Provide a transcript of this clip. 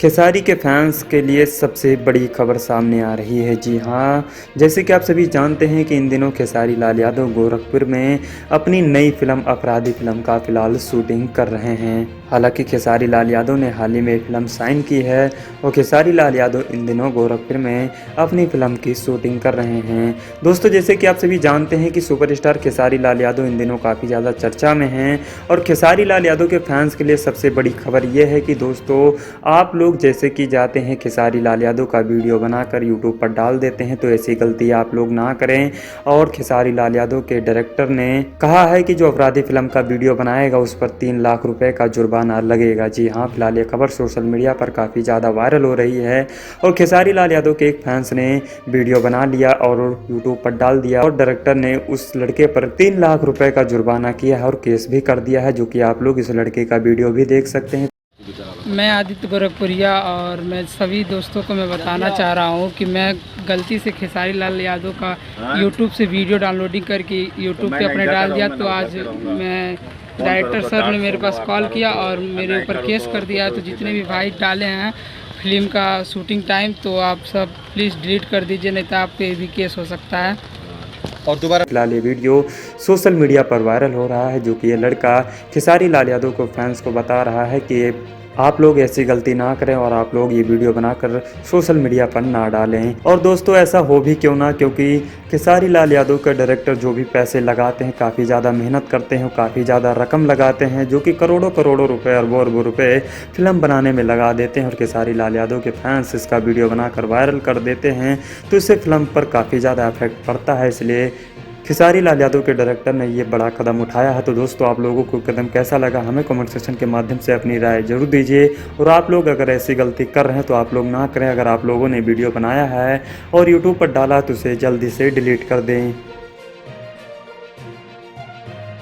खेसारी के फैंस के लिए सबसे बड़ी खबर सामने आ रही है। जी हाँ, जैसे कि आप सभी जानते हैं कि इन दिनों खेसारी लाल यादव गोरखपुर में अपनी नई फिल्म अपराधी फिल्म का फिलहाल शूटिंग कर रहे हैं। हालांकि खेसारी लाल यादव ने हाल ही में फिल्म साइन की है और खेसारी लाल यादव इन दिनों गोरखपुर में अपनी फिल्म की शूटिंग कर रहे हैं। दोस्तों, जैसे कि आप सभी जानते हैं कि सुपरस्टार खेसारी लाल यादव इन दिनों काफ़ी ज़्यादा चर्चा में हैं और खेसारी लाल यादव के फैंस के लिए सबसे बड़ी खबर यह है कि दोस्तों, आप लोग जैसे कि जाते हैं खेसारी लाल यादव का वीडियो बनाकर यूट्यूब पर डाल देते हैं, तो ऐसी गलती आप लोग ना करें। और खेसारी लाल यादव के डायरेक्टर ने कहा है कि जो अपराधी फिल्म का वीडियो बनाएगा उस पर 3 लाख रुपए का जुर्माना लगेगा। जी हाँ, फिलहाल ये खबर सोशल मीडिया पर काफ़ी ज़्यादा वायरल हो रही है और खेसारी लाल यादव के एक फैंस ने वीडियो बना लिया और यूट्यूब पर डाल दिया और डायरेक्टर ने उस लड़के पर 3 लाख रुपए का जुर्माना किया है और केस भी कर दिया है, जो कि आप लोग इस लड़के का वीडियो भी देख सकते हैं। मैं आदित्य गोरखपुरिया और मैं सभी दोस्तों को मैं बताना चाह रहा हूँ कि मैं गलती से खेसारी लाल यादव का यूट्यूब से वीडियो डाउनलोडिंग करके यूट्यूब पे अपने डाल दिया। तो आज मैं डायरेक्टर सर ने मेरे पास कॉल किया और मेरे ऊपर केस कर दिया। तो जितने भी भाई डाले हैं फिल्म का शूटिंग टाइम, तो आप सब प्लीज़ डिलीट कर दीजिए, नहीं तो आप पे भी केस हो सकता है। और दोबारा फिलहाल ये वीडियो सोशल मीडिया पर वायरल हो रहा है, जो कि ये लड़का खेसारी लाल यादव को फैंस को बता रहा है कि आप लोग ऐसी गलती ना करें और आप लोग ये वीडियो बनाकर सोशल मीडिया पर ना डालें। और दोस्तों, ऐसा हो भी क्यों ना, क्योंकि खेसारी लाल यादव का डायरेक्टर जो भी पैसे लगाते हैं, काफ़ी ज़्यादा मेहनत करते हैं, काफ़ी ज़्यादा रकम लगाते हैं, जो कि करोड़ों करोड़ों रुपए अरबों अरबों रुपए फिल्म बनाने में लगा देते हैं और खेसारी लाल यादव के फैंस इसका वीडियो बनाकर वायरल कर देते हैं, तो इससे फिल्म पर काफ़ी ज़्यादा इफेक्ट पड़ता है। इसलिए खेसारी लाल यादव के डायरेक्टर ने ये बड़ा कदम उठाया है। तो दोस्तों, आप लोगों को कदम कैसा लगा हमें कमेंट सेक्शन के माध्यम से अपनी राय जरूर दीजिए। और आप लोग अगर ऐसी गलती कर रहे हैं तो आप लोग ना करें। अगर आप लोगों ने वीडियो बनाया है और यूट्यूब पर डाला तो उसे जल्दी से डिलीट कर दें।